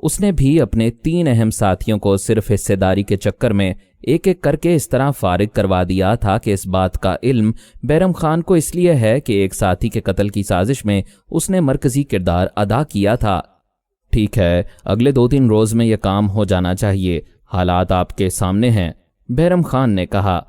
اس نے بھی اپنے 3 اہم ساتھیوں کو صرف حصے داری کے چکر میں ایک ایک کر کے اس طرح فارغ کروا دیا تھا کہ اس بات کا علم بیرم خان کو اس لیے ہے کہ ایک ساتھی کے قتل کی سازش میں اس نے مرکزی کردار ادا کیا تھا۔ ٹھیک ہے، اگلے 2-3 روز میں یہ کام ہو جانا چاہیے، حالات آپ کے سامنے ہیں، بیرم خان نے کہا۔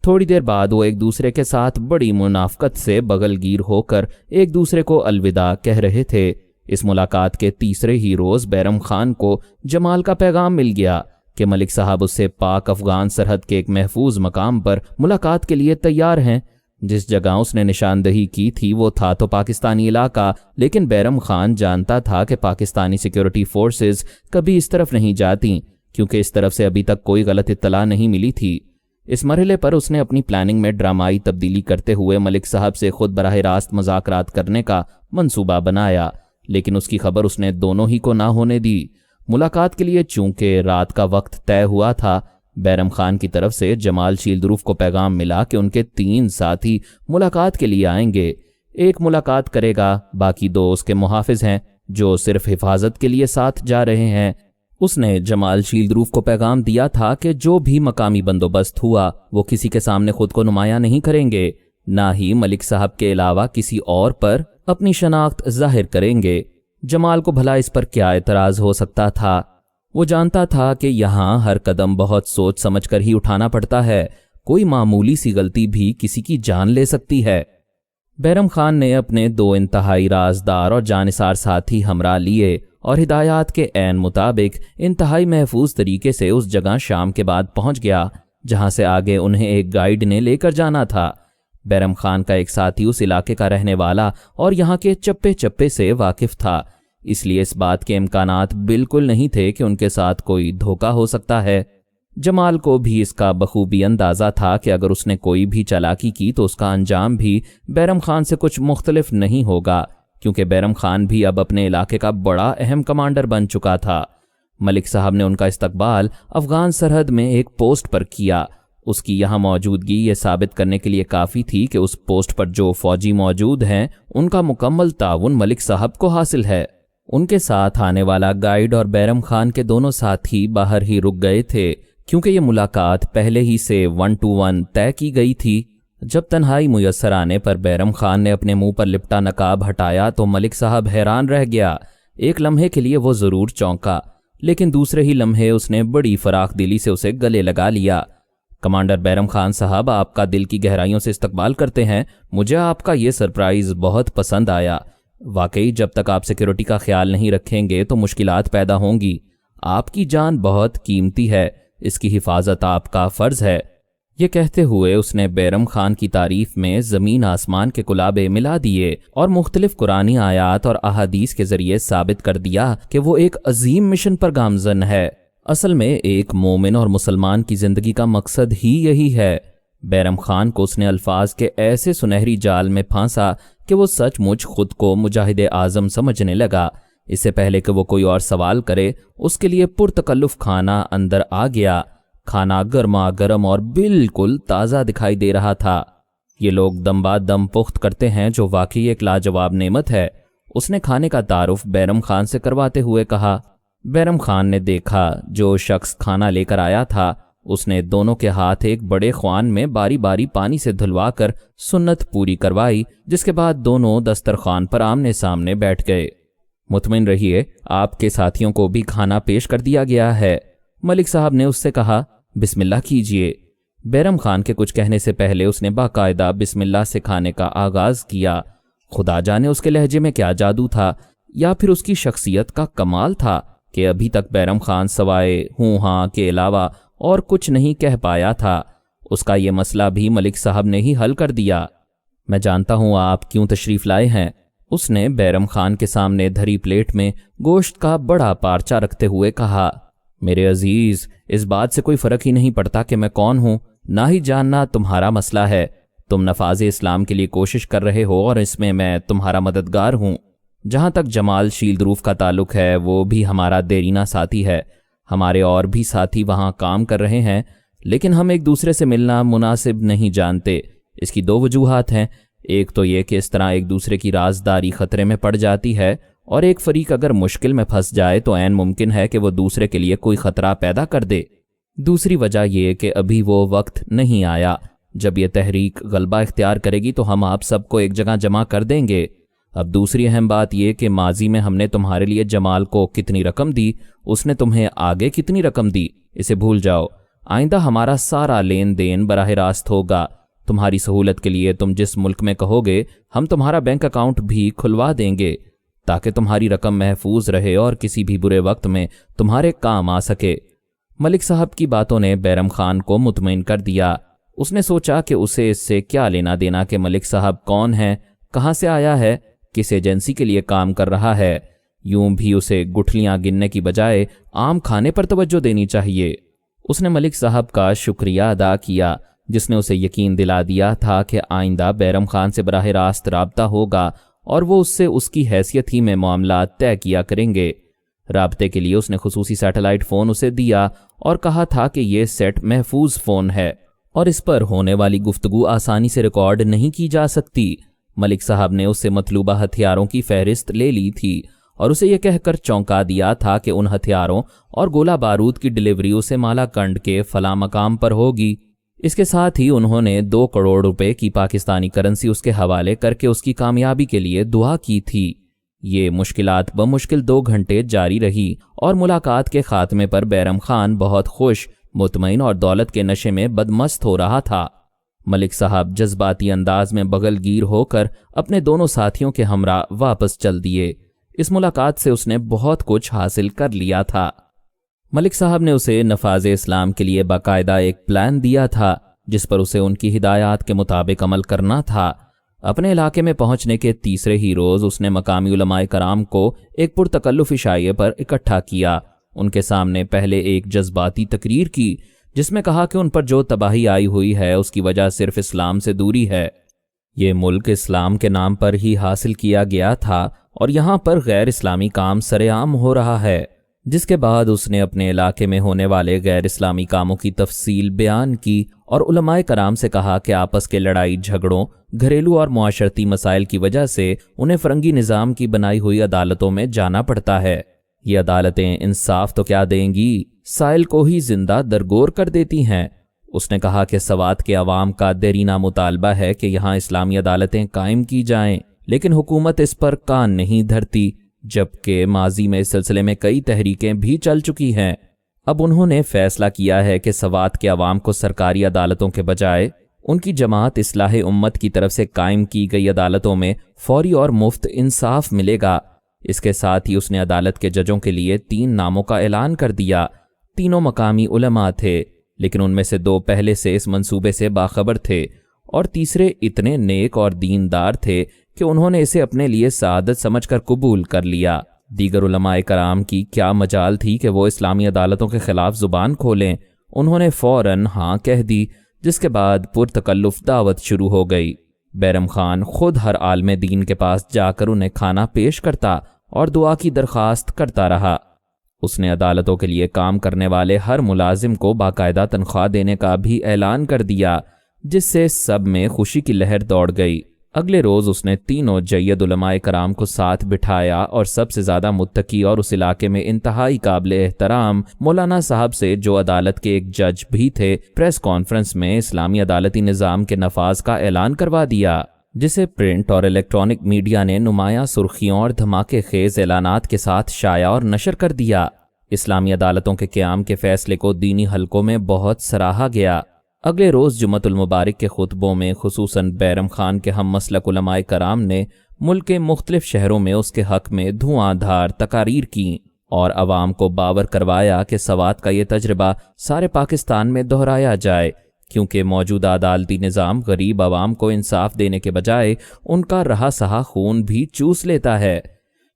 تھوڑی دیر بعد وہ ایک دوسرے کے ساتھ بڑی منافقت سے بغل گیر ہو کر ایک دوسرے کو الوداع کہہ رہے تھے۔ اس ملاقات کے تیسرے ہی روز بیرم خان کو جمال کا پیغام مل گیا کہ ملک صاحب اس سے پاک افغان سرحد کے ایک محفوظ مقام پر ملاقات کے لیے تیار ہیں۔ جس جگہ اس نے نشاندہی کی تھی وہ تھا تو پاکستانی علاقہ، لیکن بیرم خان جانتا تھا کہ پاکستانی سیکیورٹی فورسز کبھی اس طرف نہیں جاتی، کیونکہ اس طرف سے ابھی تک کوئی غلط اطلاع نہیں ملی تھی۔ اس مرحلے پر اس نے اپنی پلاننگ میں ڈرامائی تبدیلی کرتے ہوئے ملک صاحب سے خود براہ راست مذاکرات کرنے کا منصوبہ بنایا، لیکن اس کی خبر اس نے دونوں ہی کو نہ ہونے دی۔ ملاقات کے لیے چونکہ رات کا وقت طے ہوا تھا، بیرم خان کی طرف سے جمال شیلدروف کو پیغام ملا کہ ان کے 3 ساتھی ملاقات کے لیے آئیں گے۔ ایک ملاقات کرے گا، باقی 2 اس کے محافظ ہیں جو صرف حفاظت کے لیے ساتھ جا رہے ہیں۔ اس نے جمال شیلدروف کو پیغام دیا تھا کہ جو بھی مقامی بندوبست ہوا وہ کسی کے سامنے خود کو نمایاں نہیں کریں گے، نہ ہی ملک صاحب کے علاوہ کسی اور پر اپنی شناخت ظاہر کریں گے۔ جمال کو بھلا اس پر کیا اعتراض ہو سکتا تھا؟ وہ جانتا تھا کہ یہاں ہر قدم بہت سوچ سمجھ کر ہی اٹھانا پڑتا ہے، کوئی معمولی سی غلطی بھی کسی کی جان لے سکتی ہے۔ بیرم خان نے اپنے 2 انتہائی رازدار اور جانثار ساتھی ہمراہ لیے اور ہدایات کے عین مطابق انتہائی محفوظ طریقے سے اس جگہ شام کے بعد پہنچ گیا جہاں سے آگے انہیں ایک گائیڈ نے لے کر جانا تھا۔ بیرم خان کا ایک ساتھی اس علاقے کا رہنے والا اور یہاں کے چپے چپے سے واقف تھا، اس لیے اس بات کے امکانات بالکل نہیں تھے کہ ان کے ساتھ کوئی دھوکہ ہو سکتا ہے۔ جمال کو بھی اس کا بخوبی اندازہ تھا کہ اگر اس نے کوئی بھی چالاکی کی تو اس کا انجام بھی بیرم خان سے کچھ مختلف نہیں ہوگا، کیونکہ بیرم خان بھی اب اپنے علاقے کا بڑا اہم کمانڈر بن چکا تھا۔ ملک صاحب نے ان کا استقبال افغان سرحد میں ایک پوسٹ پر کیا۔ اس کی یہاں موجودگی یہ ثابت کرنے کے لیے کافی تھی کہ اس پوسٹ پر جو فوجی موجود ہیں ان کا مکمل تعاون ملک صاحب کو حاصل ہے۔ ان کے ساتھ آنے والا گائیڈ اور بیرم خان کے دونوں ساتھی باہر ہی رک گئے تھے، کیونکہ یہ ملاقات پہلے ہی سے 1 to 1 طے کی گئی تھی۔ جب تنہائی میسر آنے پر بیرم خان نے اپنے منہ پر لپٹا نقاب ہٹایا تو ملک صاحب حیران رہ گیا۔ ایک لمحے کے لیے وہ ضرور چونکا، لیکن دوسرے ہی لمحے اس نے بڑی فراخ دلی سے اسے گلے لگا لیا۔ کمانڈر بیرم خان صاحب، آپ کا دل کی گہرائیوں سے استقبال کرتے ہیں۔ مجھے آپ کا یہ سرپرائز بہت پسند آیا۔ واقعی جب تک آپ سیکیورٹی کا خیال نہیں رکھیں گے تو مشکلات پیدا ہوں گی۔ آپ کی جان بہت قیمتی ہے، اس کی حفاظت آپ کا فرض ہے۔ یہ کہتے ہوئے اس نے بیرم خان کی تعریف میں زمین آسمان کے کلابے ملا دیے اور مختلف قرآنی آیات اور احادیث کے ذریعے ثابت کر دیا کہ وہ ایک عظیم مشن پر گامزن ہے۔ اصل میں ایک مومن اور مسلمان کی زندگی کا مقصد ہی یہی ہے۔ بیرم خان کو اس نے الفاظ کے ایسے سنہری جال میں پھانسا کہ وہ سچ مچ خود کو مجاہد اعظم سمجھنے لگا۔ اس سے پہلے کہ وہ کوئی اور سوال کرے اس کے لیے پرتکلف کھانا اندر آ گیا۔ کھانا گرما گرم اور بالکل تازہ دکھائی دے رہا تھا۔ یہ لوگ دم بعد دم پخت کرتے ہیں جو واقعی ایک لاجواب نعمت ہے، اس نے کھانے کا تعارف بیرم خان سے کرواتے ہوئے کہا۔ بیرم خان نے دیکھا جو شخص کھانا لے کر آیا تھا، اس نے دونوں کے ہاتھ ایک بڑے خوان میں باری باری پانی سے دھلوا کر سنت پوری کروائی، جس کے بعد دونوں دسترخوان پر آمنے سامنے بیٹھ گئے۔ مطمئن رہیے، آپ کے ساتھیوں کو بھی کھانا پیش کر دیا گیا ہے، ملک صاحب نے اس سے کہا۔ بسم اللہ کیجئے۔ بیرم خان کے کچھ کہنے سے پہلے اس نے باقاعدہ بسم اللہ سے کھانے کا آغاز کیا۔ خدا جانے اس کے لہجے میں کیا جادو تھا، یا پھر اس کی شخصیت کا کمال تھا کہ ابھی تک بیرم خان سوائے ہوں ہاں کے علاوہ اور کچھ نہیں کہہ پایا تھا۔ اس کا یہ مسئلہ بھی ملک صاحب نے ہی حل کر دیا۔ میں جانتا ہوں آپ کیوں تشریف لائے ہیں، اس نے بیرم خان کے سامنے دھری پلیٹ میں گوشت کا بڑا پارچہ رکھتے ہوئے کہا۔ میرے عزیز، اس بات سے کوئی فرق ہی نہیں پڑتا کہ میں کون ہوں، نہ ہی جاننا تمہارا مسئلہ ہے۔ تم نفاذ اسلام کے لیے کوشش کر رہے ہو اور اس میں تمہارا مددگار ہوں۔ جہاں تک جمال شیلدروف کا تعلق ہے، وہ بھی ہمارا دیرینہ ساتھی ہے۔ ہمارے اور بھی ساتھی وہاں کام کر رہے ہیں، لیکن ہم ایک دوسرے سے ملنا مناسب نہیں جانتے۔ اس کی 2 وجوہات ہیں۔ ایک تو یہ کہ اس طرح ایک دوسرے کی رازداری خطرے میں پڑ جاتی ہے، اور ایک فریق اگر مشکل میں پھنس جائے تو عین ممکن ہے کہ وہ دوسرے کے لیے کوئی خطرہ پیدا کر دے۔ دوسری وجہ یہ کہ ابھی وہ وقت نہیں آیا، جب یہ تحریک غلبہ اختیار کرے گی تو ہم آپ سب کو ایک جگہ جمع کر دیں گے۔ اب دوسری اہم بات یہ کہ ماضی میں ہم نے تمہارے لیے جمال کو کتنی رقم دی، اس نے تمہیں آگے کتنی رقم دی، اسے بھول جاؤ۔ آئندہ ہمارا سارا لین دین براہ راست ہوگا۔ تمہاری سہولت کے لیے تم جس ملک میں کہو گے ہم تمہارا بینک اکاؤنٹ بھی کھلوا دیں گے، تاکہ تمہاری رقم محفوظ رہے اور کسی بھی برے وقت میں تمہارے کام آ سکے۔ ملک صاحب کی باتوں نے بیرم خان کو مطمئن کر دیا۔ اس نے سوچا کہ اسے اس سے کیا لینا دینا کہ ملک صاحب کون ہے، کہاں سے آیا ہے، کس ایجنسی کے لیے کام کر رہا ہے۔ یوں بھی اسے گٹھلیاں گننے کی بجائے عام کھانے پر توجہ دینی چاہیے۔ اس نے ملک صاحب کا شکریہ ادا کیا، جس نے اسے یقین دلا دیا تھا کہ آئندہ بیرم خان سے براہ راست رابطہ ہوگا اور وہ اس سے اس کی حیثیت ہی میں معاملات طے کیا کریں گے۔ رابطے کے لیے اس نے خصوصی سیٹلائٹ فون اسے دیا اور کہا تھا کہ یہ سیٹ محفوظ فون ہے اور اس پر ہونے والی گفتگو آسانی سے ریکارڈ نہیں کی جا سکتی۔ ملک صاحب نے اس سے مطلوبہ ہتھیاروں کی فہرست لے لی تھی اور اسے یہ کہہ کر چونکا دیا تھا کہ ان ہتھیاروں اور گولہ بارود کی ڈیلیوری اسے مالا کنڈ کے فلاں مقام پر ہوگی۔ اس کے ساتھ ہی انہوں نے 2 کروڑ روپے کی پاکستانی کرنسی اس کے حوالے کر کے اس کی کامیابی کے لیے دعا کی تھی۔ یہ مشکلات بمشکل 2 گھنٹے جاری رہی اور ملاقات کے خاتمے پر بیرم خان بہت خوش، مطمئن اور دولت کے نشے میں بدمست ہو رہا تھا۔ ملک صاحب جذباتی انداز میں بغل گیر ہو کر اپنے دونوں ساتھیوں کے ہمراہ واپس چل دیے۔ اس ملاقات سے اس نے بہت کچھ حاصل کر لیا تھا۔ ملک صاحب نے اسے نفاذ اسلام کے لیے باقاعدہ ایک پلان دیا تھا، جس پر اسے ان کی ہدایات کے مطابق عمل کرنا تھا۔ اپنے علاقے میں پہنچنے کے تیسرے ہی روز اس نے مقامی علماء کرام کو ایک پرتکلف عشائیے پر اکٹھا کیا۔ ان کے سامنے پہلے ایک جذباتی تقریر کی، جس میں کہا کہ ان پر جو تباہی آئی ہوئی ہے اس کی وجہ صرف اسلام سے دوری ہے۔ یہ ملک اسلام کے نام پر ہی حاصل کیا گیا تھا اور یہاں پر غیر اسلامی کام سرے عام ہو رہا ہے۔ جس کے بعد اس نے اپنے علاقے میں ہونے والے غیر اسلامی کاموں کی تفصیل بیان کی اور علماء کرام سے کہا کہ آپس کے لڑائی جھگڑوں، گھریلو اور معاشرتی مسائل کی وجہ سے انہیں فرنگی نظام کی بنائی ہوئی عدالتوں میں جانا پڑتا ہے۔ یہ عدالتیں انصاف تو کیا دیں گی، سائل کو ہی زندہ درگور کر دیتی ہیں۔ اس نے کہا کہ سوات کے عوام کا دیرینہ مطالبہ ہے کہ یہاں اسلامی عدالتیں قائم کی جائیں، لیکن حکومت اس پر کان نہیں دھرتی، جبکہ ماضی میں اس سلسلے میں کئی تحریکیں بھی چل چکی ہیں۔ اب انہوں نے فیصلہ کیا ہے کہ سوات کے عوام کو سرکاری عدالتوں کے بجائے ان کی جماعت اصلاح امت کی طرف سے قائم کی گئی عدالتوں میں فوری اور مفت انصاف ملے گا۔ اس کے ساتھ ہی اس نے عدالت کے ججوں کے لیے 3 ناموں کا اعلان کر دیا۔ تینوں مقامی علماء تھے، لیکن ان میں سے 2 پہلے سے اس منصوبے سے باخبر تھے اور تیسرے اتنے نیک اور دیندار تھے کہ انہوں نے اسے اپنے لیے سعادت سمجھ کر قبول کر لیا۔ دیگر علماء کرام کی کیا مجال تھی کہ وہ اسلامی عدالتوں کے خلاف زبان کھولیں۔ انہوں نے فوراً ہاں کہہ دی، جس کے بعد پرتکلف دعوت شروع ہو گئی۔ بیرم خان خود ہر عالم دین کے پاس جا کر انہیں کھانا پیش کرتا اور دعا کی درخواست کرتا رہا۔ اس نے عدالتوں کے لیے کام کرنے والے ہر ملازم کو باقاعدہ تنخواہ دینے کا بھی اعلان کر دیا، جس سے سب میں خوشی کی لہر دوڑ گئی۔ اگلے روز اس نے تینوں جید علماء کرام کو ساتھ بٹھایا اور سب سے زیادہ متقی اور اس علاقے میں انتہائی قابل احترام مولانا صاحب سے، جو عدالت کے ایک جج بھی تھے، پریس کانفرنس میں اسلامی عدالتی نظام کے نفاذ کا اعلان کروا دیا، جسے پرنٹ اور الیکٹرانک میڈیا نے نمایاں سرخیوں اور دھماکے خیز اعلانات کے ساتھ شائع اور نشر کر دیا۔ اسلامی عدالتوں کے قیام کے فیصلے کو دینی حلقوں میں بہت سراہا گیا۔ اگلے روز جمعۃ المبارک کے خطبوں میں خصوصاً بیرم خان کے ہم مسلک علماء کرام نے ملک کے مختلف شہروں میں اس کے حق میں دھواں دھار تقاریر کیں اور عوام کو باور کروایا کہ سوات کا یہ تجربہ سارے پاکستان میں دہرایا جائے، کیونکہ موجودہ عدالتی نظام غریب عوام کو انصاف دینے کے بجائے ان کا رہا سہا خون بھی چوس لیتا ہے۔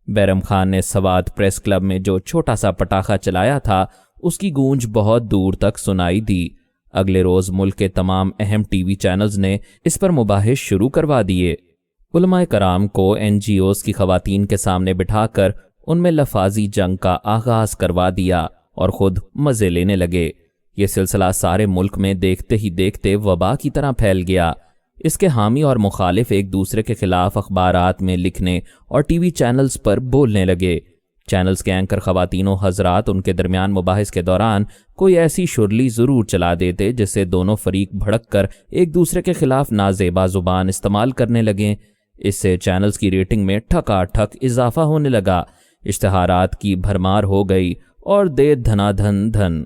بیرم خان نے سوات پریس کلب میں جو چھوٹا سا پٹاخہ چلایا تھا، اس کی گونج بہت دور تک سنائی دی۔ اگلے روز ملک کے تمام اہم ٹی وی چینلز نے اس پر مباحث شروع کروا دیے۔ علماء کرام کو NGOs کی خواتین کے سامنے بٹھا کر ان میں لفاظی جنگ کا آغاز کروا دیا اور خود مزے لینے لگے۔ یہ سلسلہ سارے ملک میں دیکھتے ہی دیکھتے وبا کی طرح پھیل گیا۔ اس کے حامی اور مخالف ایک دوسرے کے خلاف اخبارات میں لکھنے اور ٹی وی چینلز پر بولنے لگے۔ چینلز کے اینکر خواتین و حضرات ان کے درمیان مباحث کے دوران کوئی ایسی شرلی ضرور چلا دیتے جس سے دونوں فریق بھڑک کر ایک دوسرے کے خلاف نازیبا زبان استعمال کرنے لگیں۔ اس سے چینلز کی ریٹنگ میں ٹھکا ٹھک اضافہ ہونے لگا، اشتہارات کی بھرمار ہو گئی اور دے دھنا دھن دھن۔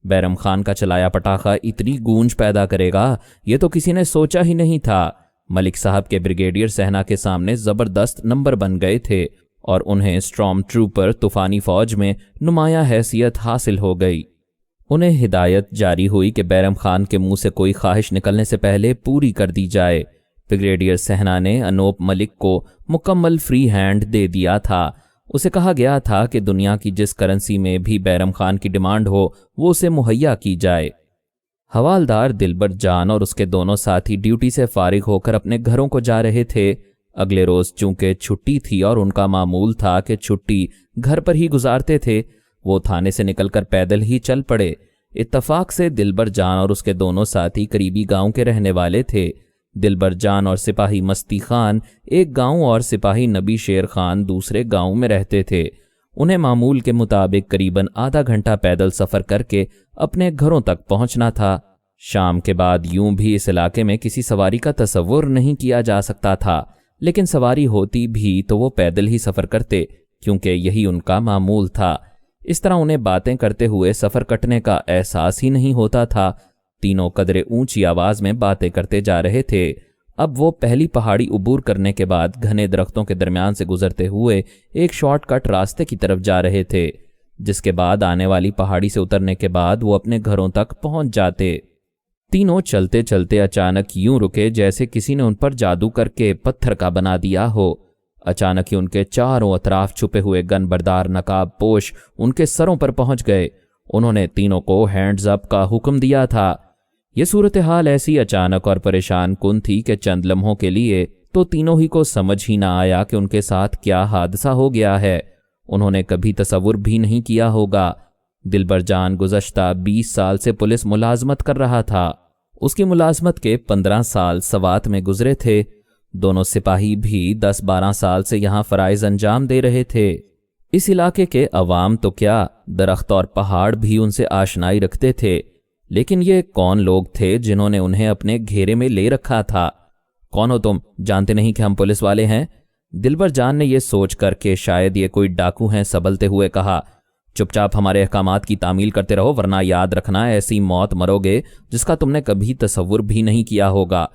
بیرم خان کا چلایا پٹاخہ اتنی گونج پیدا کرے گا یہ تو کسی نے سوچا ہی نہیں تھا۔ ملک صاحب کے بریگیڈیئر سہنا کے سامنے زبردست نمبر بن گئے تھے اور انہیں اسٹرام ٹروپر طوفانی فوج میں نمایاں حیثیت حاصل ہو گئی۔ انہیں ہدایت جاری ہوئی کہ بیرم خان کے منہ سے کوئی خواہش نکلنے سے پہلے پوری کر دی جائے۔ بریگیڈیئر سہنا نے انوپ ملک کو مکمل فری ہینڈ دے دیا تھا۔ اسے کہا گیا تھا کہ دنیا کی جس کرنسی میں بھی بیرم خان کی ڈیمانڈ ہو وہ اسے مہیا کی جائے۔ حوالدار دلبر جان اور اس کے دونوں ساتھی ڈیوٹی سے فارغ ہو کر اپنے گھروں کو جا رہے تھے۔ اگلے روز چونکہ چھٹی تھی اور ان کا معمول تھا کہ چھٹی گھر پر ہی گزارتے تھے، وہ تھانے سے نکل کر پیدل ہی چل پڑے۔ اتفاق سے دلبر جان اور اس کے دونوں ساتھی قریبی گاؤں کے رہنے والے تھے۔ دلبر جان اور سپاہی مستی خان ایک گاؤں اور سپاہی نبی شیر خان دوسرے گاؤں میں رہتے تھے۔ انہیں معمول کے مطابق قریباً آدھا گھنٹہ پیدل سفر کر کے اپنے گھروں تک پہنچنا تھا۔ شام کے بعد یوں بھی اس علاقے میں کسی سواری کا تصور نہیں کیا جا سکتا تھا، لیکن سواری ہوتی بھی تو وہ پیدل ہی سفر کرتے کیونکہ یہی ان کا معمول تھا۔ اس طرح انہیں باتیں کرتے ہوئے سفر کٹنے کا احساس ہی نہیں ہوتا تھا۔ تینوں قدرے اونچی آواز میں باتیں کرتے جا رہے تھے۔ اب وہ پہلی پہاڑی عبور کرنے کے بعد گھنے درختوں کے درمیان سے گزرتے ہوئے ایک شارٹ کٹ راستے کی طرف جا رہے تھے، جس کے بعد آنے والی پہاڑی سے اترنے کے بعد وہ اپنے گھروں تک پہنچ جاتے۔ تینوں چلتے چلتے اچانک یوں رکے جیسے کسی نے ان پر جادو کر کے پتھر کا بنا دیا ہو۔ اچانک ہی ان کے چاروں اطراف چھپے ہوئے گن بردار نقاب پوش ان کے سروں پر پہنچ گئے۔ انہوں نے تینوں کو ہینڈز اپ کا حکم دیا تھا۔ یہ صورتحال ایسی اچانک اور پریشان کن تھی کہ چند لمحوں کے لیے تو تینوں ہی کو سمجھ ہی نہ آیا کہ ان کے ساتھ کیا حادثہ ہو گیا ہے۔ انہوں نے کبھی تصور بھی نہیں کیا ہوگا۔ دلبر جان گزشتہ 20 سال سے پولیس ملازمت کر رہا تھا۔ اس کی ملازمت کے 15 سال سوات میں گزرے تھے۔ دونوں سپاہی بھی 10-12 سال سے یہاں فرائض انجام دے رہے تھے۔ اس علاقے کے عوام تو کیا، درخت اور پہاڑ بھی ان سے آشنائی رکھتے تھے، لیکن یہ کون لوگ تھے جنہوں نے انہیں اپنے گھیرے میں لے رکھا تھا؟ کون ہو تم؟ جانتے نہیں کہ ہم پولیس والے ہیں؟ دلبر جان نے یہ سوچ کر کہ شاید یہ کوئی ڈاکو ہیں سبلتے ہوئے کہا، چپ چاپ ہمارے احکامات کی تعمیل کرتے رہو، ورنہ یاد رکھنا ایسی موت مرو گے جس کا تم نے کبھی تصور بھی نہیں کیا ہوگا۔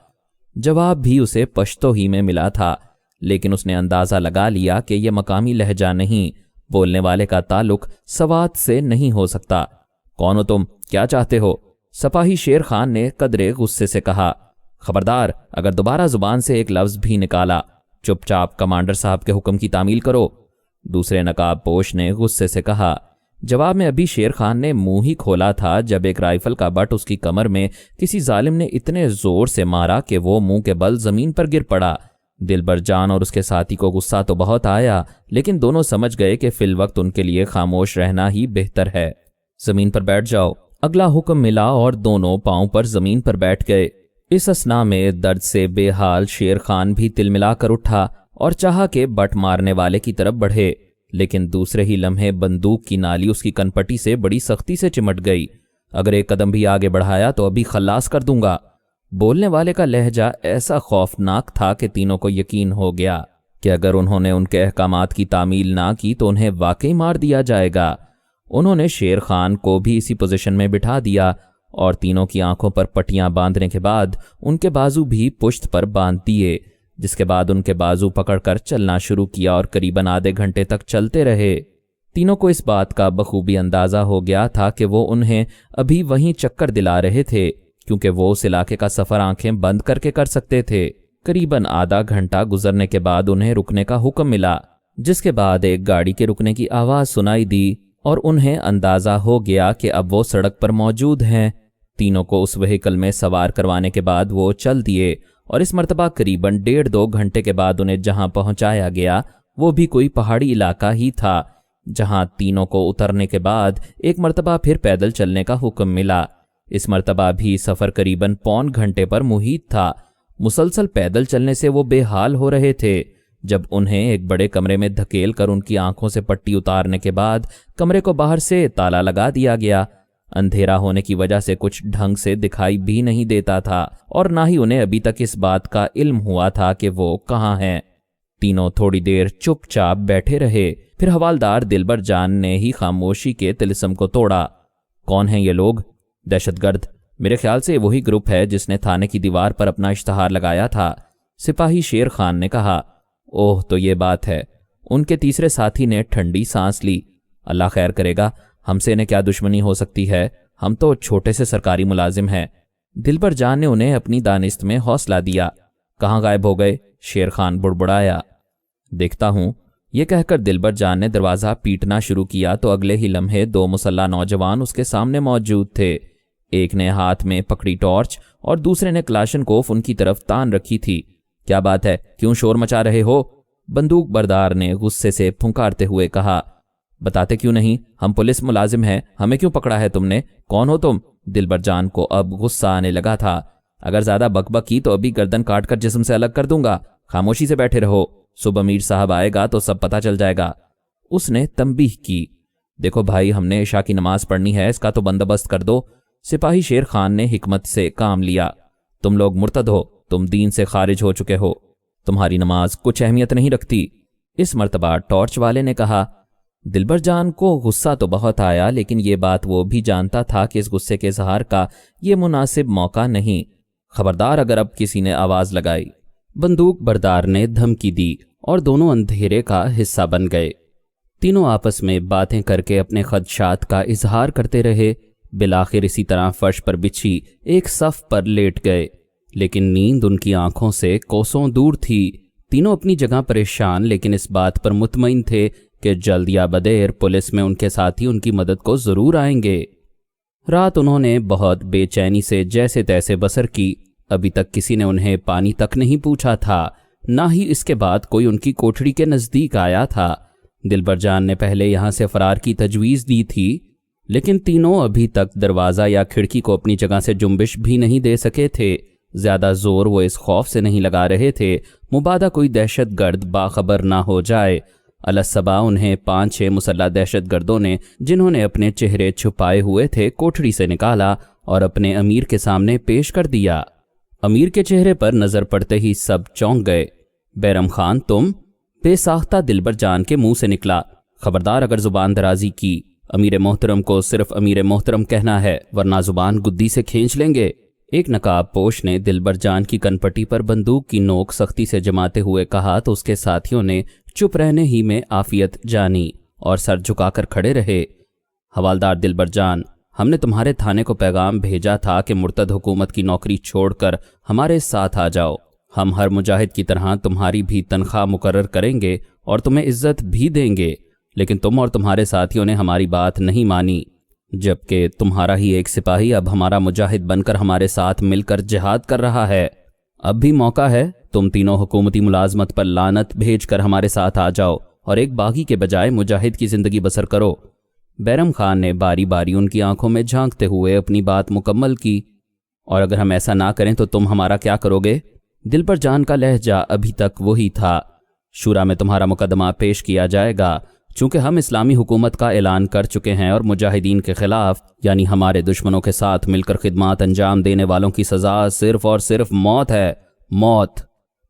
جواب بھی اسے پشتو ہی میں ملا تھا، لیکن اس نے اندازہ لگا لیا کہ یہ مقامی لہجہ نہیں، بولنے والے کا تعلق سوات سے نہیں ہو سکتا۔ کون ہو تم؟ کیا چاہتے ہو؟ سپاہی شیر خان نے قدرے غصے سے کہا۔ خبردار، اگر دوبارہ زبان سے ایک لفظ بھی نکالا، چپ چاپ کمانڈر صاحب کے حکم کی تعمیل کرو، دوسرے نقاب پوش نے غصے سے کہا۔ جواب میں ابھی شیر خان نے منہ ہی کھولا تھا جب ایک رائفل کا بٹ اس کی کمر میں کسی ظالم نے اتنے زور سے مارا کہ وہ منہ کے بل زمین پر گر پڑا۔ دلبر جان اور اس کے ساتھی کو غصہ تو بہت آیا، لیکن دونوں سمجھ گئے کہ فی الوقت ان کے لیے خاموش رہنا ہی بہتر ہے۔ زمین پر بیٹھ جاؤ، اگلا حکم ملا اور دونوں پاؤں پر زمین پر بیٹھ گئے۔ اس اثنا میں درد سے بے حال شیر خان بھی تل ملا کر اٹھا اور چاہا کہ بٹ مارنے والے کی طرف بڑھے، لیکن دوسرے ہی لمحے بندوق کی نالی اس کی کنپٹی سے بڑی سختی سے چمٹ گئی۔ اگر ایک قدم بھی آگے بڑھایا تو ابھی خلاص کر دوں گا۔ بولنے والے کا لہجہ ایسا خوفناک تھا کہ تینوں کو یقین ہو گیا کہ اگر انہوں نے ان کے احکامات کی تعمیل نہ کی تو انہیں واقعی مار دیا جائے گا۔ انہوں نے شیر خان کو بھی اسی پوزیشن میں بٹھا دیا اور تینوں کی آنکھوں پر پٹیاں باندھنے کے بعد ان کے بازو بھی پشت پر باندھ دیے، جس کے بعد ان کے بازو پکڑ کر چلنا شروع کیا اور قریباً آدھے گھنٹے تک چلتے رہے۔ تینوں کو اس بات کا بخوبی اندازہ ہو گیا تھا کہ وہ انہیں ابھی وہیں چکر دلا رہے تھے، کیونکہ وہ اس علاقے کا سفر آنکھیں بند کر کے کر سکتے تھے۔ قریباً آدھا گھنٹہ گزرنے کے بعد انہیں رکنے کا حکم ملا، جس کے بعد ایک گاڑی کے رکنے کی آواز سنائی دی اور انہیں اندازہ ہو گیا کہ اب وہ سڑک پر موجود ہیں۔ تینوں کو اس وہیکل میں سوار کروانے کے بعد وہ چل دیے اور اس مرتبہ قریباً 1.5-2 گھنٹے کے بعد انہیں جہاں پہنچایا گیا وہ بھی کوئی پہاڑی علاقہ ہی تھا، جہاں تینوں کو اترنے کے بعد ایک مرتبہ پھر پیدل چلنے کا حکم ملا۔ اس مرتبہ بھی سفر قریباً 1.25 گھنٹے پر محیط تھا۔ مسلسل پیدل چلنے سے وہ بے حال ہو رہے تھے۔ جب انہیں ایک بڑے کمرے میں دھکیل کر ان کی آنکھوں سے پٹی اتارنے کے بعد کمرے کو باہر سے تالا لگا دیا گیا۔ اندھیرا ہونے کی وجہ سے کچھ ڈھنگ سے دکھائی بھی نہیں دیتا تھا اور نہ ہی انہیں ابھی تک اس بات کا علم ہوا تھا کہ وہ کہاں ہیں۔ تینوں تھوڑی دیر چپ چاپ بیٹھے رہے، پھر حوالدار دلبر جان نے ہی خاموشی کے طلسم کو توڑا۔ کون ہیں یہ لوگ؟ دہشت گرد؟ میرے خیال سے وہی گروپ ہے جس نے تھانے کی دیوار پر اپنا اشتہار لگایا تھا، سپاہی شیر خان نے کہا۔ اوہ تو یہ بات ہے، ان کے تیسرے ساتھی نے ٹھنڈی سانس لی۔ اللہ خیر کرے گا، ہم سے انہیں کیا دشمنی ہو سکتی ہے، ہم تو چھوٹے سے سرکاری ملازم ہیں۔ دلبر جان نے انہیں اپنی دانست میں حوصلہ دیا۔ کہاں غائب ہو گئے؟ شیر خان بڑبڑایا۔ دیکھتا ہوں۔ یہ کہہ کر دلبر جان نے دروازہ پیٹنا شروع کیا تو اگلے ہی لمحے دو مسلح نوجوان اس کے سامنے موجود تھے۔ ایک نے ہاتھ میں پکڑی ٹارچ اور دوسرے نے کلاشنکوف ان کی طرف تان رکھی تھی۔ کیا بات ہے، کیوں شور مچا رہے ہو؟ بندوق بردار نے غصے سے پھنکارتے ہوئے کہا۔ بتاتے کیوں نہیں؟ ہم پولیس ملازم ہیں، ہمیں کیوں پکڑا ہے تم نے؟ کون ہو تم؟ دلبر جان کو اب غصہ آنے لگا تھا۔ اگر زیادہ بک بک کی تو ابھی گردن کاٹ کر جسم سے الگ کر دوں گا۔ خاموشی سے بیٹھے رہو، صبح امیر صاحب آئے گا تو سب پتہ چل جائے گا۔ اس نے تنبیہ کی۔ دیکھو بھائی، ہم نے عشاء کی نماز پڑھنی ہے، اس کا تو بندوبست کر دو۔ سپاہی شیر خان نے حکمت سے کام لیا۔ تم لوگ مرتد ہو، تم دین سے خارج ہو چکے ہو، تمہاری نماز کچھ اہمیت نہیں رکھتی۔ اس مرتبہ ٹارچ والے نے کہا۔ دلبر جان کو غصہ تو بہت آیا، لیکن یہ بات وہ بھی جانتا تھا کہ اس غصے کے اظہار کا یہ مناسب موقع نہیں۔ خبردار اگر اب کسی نے آواز لگائی۔ بندوق بردار نے دھمکی دی اور دونوں اندھیرے کا حصہ بن گئے۔ تینوں آپس میں باتیں کر کے اپنے خدشات کا اظہار کرتے رہے۔ بالآخر اسی طرح فرش پر بچھی ایک صف پر لیٹ گئے، لیکن نیند ان کی آنکھوں سے کوسوں دور تھی۔ تینوں اپنی جگہ پریشان لیکن اس بات پر مطمئن تھے کہ جلد یا بدیر پولیس میں ان کے ساتھی ان کی مدد کو ضرور آئیں گے۔ رات انہوں نے بہت بے چینی سے جیسے تیسے بسر کی۔ ابھی تک کسی نے انہیں پانی تک نہیں پوچھا تھا، نہ ہی اس کے بعد کوئی ان کی کوٹھڑی کے نزدیک آیا تھا۔ دلبر جان نے پہلے یہاں سے فرار کی تجویز دی تھی، لیکن تینوں ابھی تک دروازہ یا کھڑکی کو اپنی جگہ سے جنبش بھی نہیں دے سکے تھے۔ زیادہ زور وہ اس خوف سے نہیں لگا رہے تھے مبادا کوئی دہشت گرد باخبر نہ ہو جائے۔ الصبا انہیں 5-6 مسلح دہشت گردوں نے، جنہوں نے اپنے چہرے چھپائے ہوئے تھے، کوٹھڑی سے نکالا اور اپنے امیر کے سامنے پیش کر دیا۔ امیر کے چہرے پر نظر پڑتے ہی سب چونک گئے۔ بیرم خان تم؟ بے ساختہ دلبر جان کے منہ سے نکلا۔ خبردار اگر زبان درازی کی، امیر محترم کو صرف امیر محترم کہنا ہے، ورنہ زبان گدی سے کھینچ لیں گے۔ ایک نقاب پوش نے دلبر جان کی کنپٹی پر بندوق کی نوک سختی سے جماتے ہوئے کہا تو اس کے ساتھیوں نے چپ رہنے ہی میں عافیت جانی اور سر جھکا کر کھڑے رہے۔ حوالدار دلبر جان، ہم نے تمہارے تھانے کو پیغام بھیجا تھا کہ مرتد حکومت کی نوکری چھوڑ کر ہمارے ساتھ آ جاؤ۔ ہم ہر مجاہد کی طرح تمہاری بھی تنخواہ مقرر کریں گے اور تمہیں عزت بھی دیں گے، لیکن تم اور تمہارے ساتھیوں نے ہماری بات نہیں مانی، جبکہ تمہارا ہی ایک سپاہی اب ہمارا مجاہد بن کر ہمارے ساتھ مل کر جہاد کر رہا ہے۔ اب بھی موقع ہے، تم تینوں حکومتی ملازمت پر لعنت بھیج کر ہمارے ساتھ آ جاؤ اور ایک باغی کے بجائے مجاہد کی زندگی بسر کرو۔ بیرم خان نے باری باری ان کی آنکھوں میں جھانکتے ہوئے اپنی بات مکمل کی۔ اور اگر ہم ایسا نہ کریں تو تم ہمارا کیا کرو گے؟ دلبر جان کا لہجہ ابھی تک وہی تھا۔ شورا میں تمہارا مقدمہ پیش کیا جائے گا، چونکہ ہم اسلامی حکومت کا اعلان کر چکے ہیں اور مجاہدین کے خلاف یعنی ہمارے دشمنوں کے ساتھ مل کر خدمات انجام دینے والوں کی سزا صرف اور صرف موت ہے، موت۔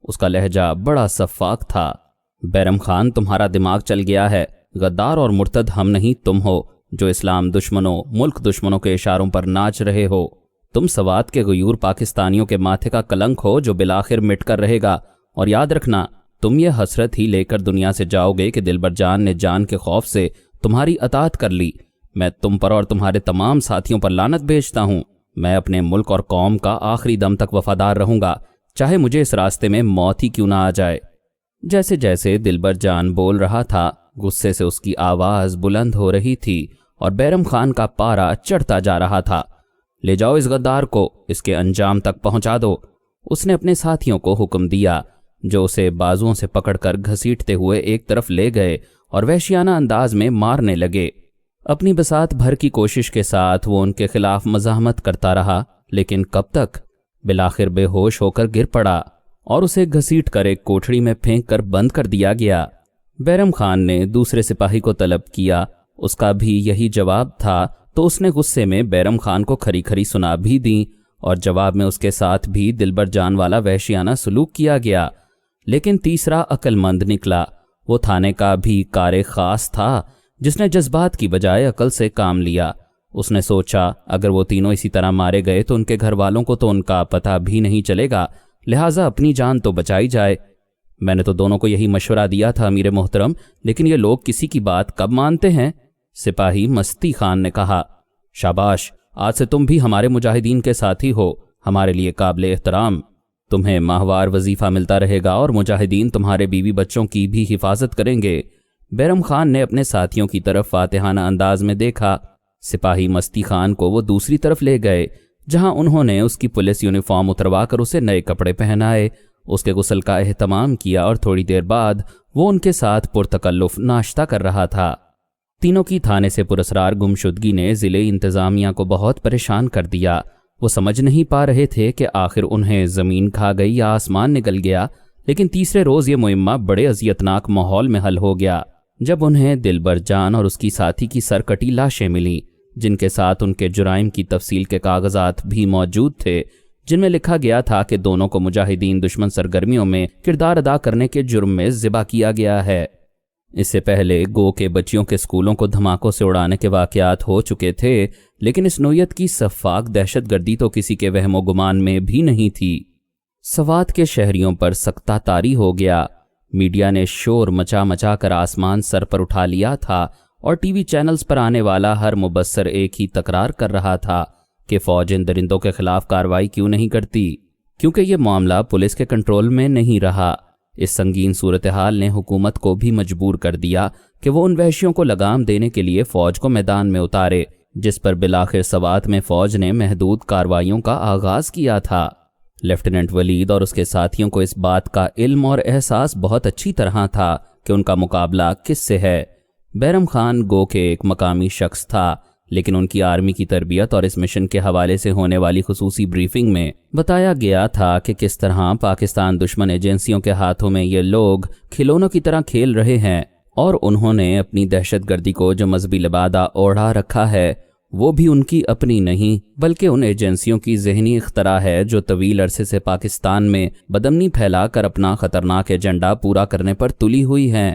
اس کا لہجہ بڑا سفاک تھا۔ بیرم خان تمہارا دماغ چل گیا ہے، غدار اور مرتد ہم نہیں تم ہو، جو اسلام دشمنوں، ملک دشمنوں کے اشاروں پر ناچ رہے ہو۔ تم سوات کے غیور پاکستانیوں کے ماتھے کا کلنک ہو جو بالآخر مٹ کر رہے گا، اور یاد رکھنا تم یہ حسرت ہی لے کر دنیا سے جاؤ گے کہ دلبر جان نے جان کے خوف سے تمہاری اطاعت کر لی۔ میں تم پر اور تمہارے تمام ساتھیوں پر لعنت بھیجتا ہوں۔ میں اپنے ملک اور قوم کا آخری دم تک وفادار رہوں گا، چاہے مجھے اس راستے میں موت ہی کیوں نہ آ جائے۔ جیسے جیسے دلبر جان بول رہا تھا، غصے سے اس کی آواز بلند ہو رہی تھی اور بیرم خان کا پارا چڑھتا جا رہا تھا۔ لے جاؤ اس غدار کو، اس کے انجام تک پہنچا دو۔ اس نے اپنے ساتھیوں کو حکم دیا، جو اسے بازوؤں سے پکڑ کر گھسیٹتے ہوئے ایک طرف لے گئے اور وحشیانہ انداز میں مارنے لگے۔ اپنی بساط بھر کی کوشش کے ساتھ وہ ان کے خلاف مزاحمت کرتا رہا، لیکن کب تک؟ بالآخر بے ہوش ہو کر گر پڑا اور اسے گھسیٹ کر ایک کوٹھڑی میں پھینک کر بند کر دیا گیا۔ بیرم خان نے دوسرے سپاہی کو طلب کیا، اس کا بھی یہی جواب تھا، تو اس نے غصے میں بیرم خان کو کھری کھری سنا بھی دیں اور جواب میں اس کے ساتھ بھی دلبر جان والا وحشیانہ سلوک کیا گیا۔ لیکن تیسرا عقل مند نکلا، وہ تھانے کا بھی کار خاص تھا جس نے جذبات کی بجائے عقل سے کام لیا۔ اس نے سوچا اگر وہ تینوں اسی طرح مارے گئے تو ان کے گھر والوں کو تو ان کا پتہ بھی نہیں چلے گا، لہٰذا اپنی جان تو بچائی جائے۔ میں نے تو دونوں کو یہی مشورہ دیا تھا امیر محترم، لیکن یہ لوگ کسی کی بات کب مانتے ہیں؟ سپاہی مستی خان نے کہا، شاباش، آج سے تم بھی ہمارے مجاہدین کے ساتھی ہو، ہمارے لیے قابل احترام۔ تمہیں ماہوار وظیفہ ملتا رہے گا اور مجاہدین تمہارے بیوی بچوں کی بھی حفاظت کریں گے۔ بیرم خان نے اپنے ساتھیوں کی طرف فاتحانہ انداز میں دیکھا۔ سپاہی مستی خان کو وہ دوسری طرف لے گئے جہاں انہوں نے اس کی پولیس یونیفارم اتروا کر اسے نئے کپڑے پہنائے، اس کے غسل کا اہتمام کیا اور تھوڑی دیر بعد وہ ان کے ساتھ پرتکلف ناشتہ کر رہا تھا۔ تینوں کی تھانے سے پراسرار گمشدگی نے ضلع انتظامیہ کو بہت پریشان کر دیا۔ وہ سمجھ نہیں پا رہے تھے کہ آخر انہیں زمین کھا گئی یا آسمان نگل گیا، لیکن تیسرے روز یہ مہمہ بڑے اذیتناک ماحول میں حل ہو گیا جب انہیں دلبر جان اور اس کی ساتھی کی سرکٹی لاشیں ملیں، جن کے ساتھ ان کے جرائم کی تفصیل کے کاغذات بھی موجود تھے، جن میں لکھا گیا تھا کہ دونوں کو مجاہدین دشمن سرگرمیوں میں کردار ادا کرنے کے جرم میں ذبح کیا گیا ہے۔ اس سے پہلے گو کے بچیوں کے اسکولوں کو دھماکوں سے اڑانے کے واقعات ہو چکے تھے، لیکن اس نوعیت کی سفاک دہشت گردی تو کسی کے وہم و گمان میں بھی نہیں تھی۔ سوات کے شہریوں پر سکتہ طاری ہو گیا۔ میڈیا نے شور مچا مچا کر آسمان سر پر اٹھا لیا تھا اور ٹی وی چینلز پر آنے والا ہر مبصر ایک ہی تکرار کر رہا تھا کہ فوج ان درندوں کے خلاف کارروائی کیوں نہیں کرتی، کیونکہ یہ معاملہ پولیس کے کنٹرول میں نہیں رہا۔ اس سنگین صورتحال نے حکومت کو بھی مجبور کر دیا کہ وہ ان وحشیوں کو لگام دینے کے لیے فوج کو میدان میں اتارے، جس پر بالآخر سوات میں فوج نے محدود کارروائیوں کا آغاز کیا تھا۔ لیفٹیننٹ ولید اور اس کے ساتھیوں کو اس بات کا علم اور احساس بہت اچھی طرح تھا کہ ان کا مقابلہ کس سے ہے۔ بیرم خان گو کے ایک مقامی شخص تھا، لیکن ان کی آرمی کی تربیت اور اس مشن کے حوالے سے ہونے والی خصوصی بریفنگ میں بتایا گیا تھا کہ کس طرح پاکستان دشمن ایجنسیوں کے ہاتھوں میں یہ لوگ کھلونوں کی طرح کھیل رہے ہیں، اور انہوں نے اپنی دہشت گردی کو جو مذہبی لبادہ اوڑھا رکھا ہے وہ بھی ان کی اپنی نہیں بلکہ ان ایجنسیوں کی ذہنی اختراع ہے جو طویل عرصے سے پاکستان میں بدامنی پھیلا کر اپنا خطرناک ایجنڈا پورا کرنے پر تلی ہوئی ہیں۔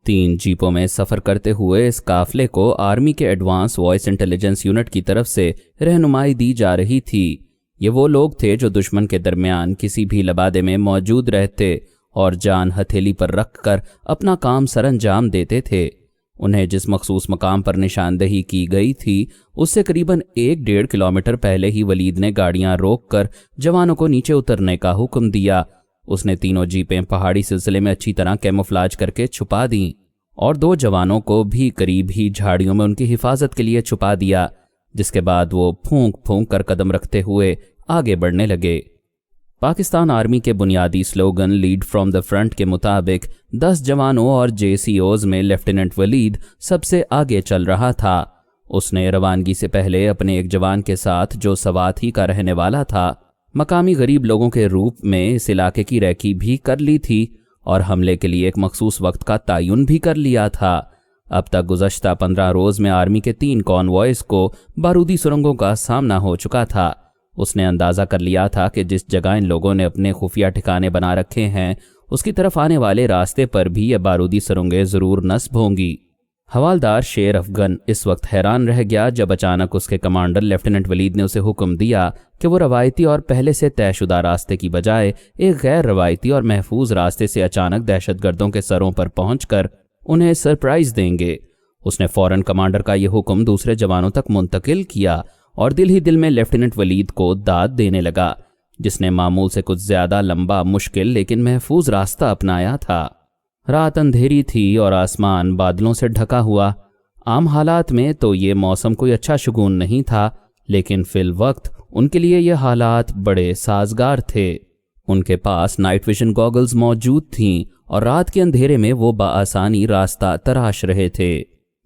3 جیپوں میں سفر کرتے ہوئے اس قافلے کو آرمی کے ایڈوانس وائس انٹیلیجنس یونٹ کی طرف سے رہنمائی دی جا رہی تھی۔ یہ وہ لوگ تھے جو دشمن کے درمیان کسی بھی لبادے میں موجود رہتے اور جان ہتھیلی پر رکھ کر اپنا کام سر انجام دیتے تھے۔ انہیں جس مخصوص مقام پر نشاندہی کی گئی تھی اس سے قریباً 1-1.5 کلومیٹر پہلے ہی ولید نے گاڑیاں روک کر جوانوں کو نیچے اترنے کا حکم دیا۔ اس نے تینوں جیپیں پہاڑی سلسلے میں اچھی طرح کیموفلاج کر کے چھپا دیں اور 2 جوانوں کو بھی قریب ہی جھاڑیوں میں ان کی حفاظت کے لیے چھپا دیا، جس کے بعد وہ پھونک پھونک کر قدم رکھتے ہوئے آگے بڑھنے لگے۔ پاکستان آرمی کے بنیادی slogan lead from the front کے مطابق 10 جوانوں اور JCOs میں لیفٹیننٹ ولید سب سے آگے چل رہا تھا۔ اس نے روانگی سے پہلے اپنے ایک جوان کے ساتھ جو سوات ہی کا رہنے والا تھا مقامی غریب لوگوں کے روپ میں اس علاقے کی ریکی بھی کر لی تھی اور حملے کے لیے ایک مخصوص وقت کا تعین بھی کر لیا تھا۔ اب تک گزشتہ 15 روز میں آرمی کے 3 کانوائز کو بارودی سرنگوں کا سامنا ہو چکا تھا۔ اس نے اندازہ کر لیا تھا کہ جس جگہ ان لوگوں نے اپنے خفیہ ٹھکانے بنا رکھے ہیں اس کی طرف آنے والے راستے پر بھی یہ بارودی سرنگیں ضرور نصب ہوں گی۔ حوالدار شیر افغن اس وقت حیران رہ گیا جب اچانک اس کے کمانڈر لیفٹیننٹ ولید نے اسے حکم دیا کہ وہ روایتی اور پہلے سے طے شدہ راستے کی بجائے ایک غیر روایتی اور محفوظ راستے سے اچانک دہشت گردوں کے سروں پر پہنچ کر انہیں سرپرائز دیں گے۔ اس نے فوراً کمانڈر کا یہ حکم دوسرے جوانوں تک منتقل کیا اور دل ہی دل میں لیفٹیننٹ ولید کو داد دینے لگا، جس نے معمول سے کچھ زیادہ لمبا، مشکل لیکن محفوظ راستہ اپنایا تھا۔ رات اندھیری تھی اور آسمان بادلوں سے ڈھکا ہوا۔ عام حالات میں تو یہ موسم کوئی اچھا شگون نہیں تھا، لیکن فی الوقت ان کے لیے یہ حالات بڑے سازگار تھے۔ ان کے پاس نائٹ ویژن گوگلز موجود تھیں اور رات کے اندھیرے میں وہ بآسانی راستہ تراش رہے تھے۔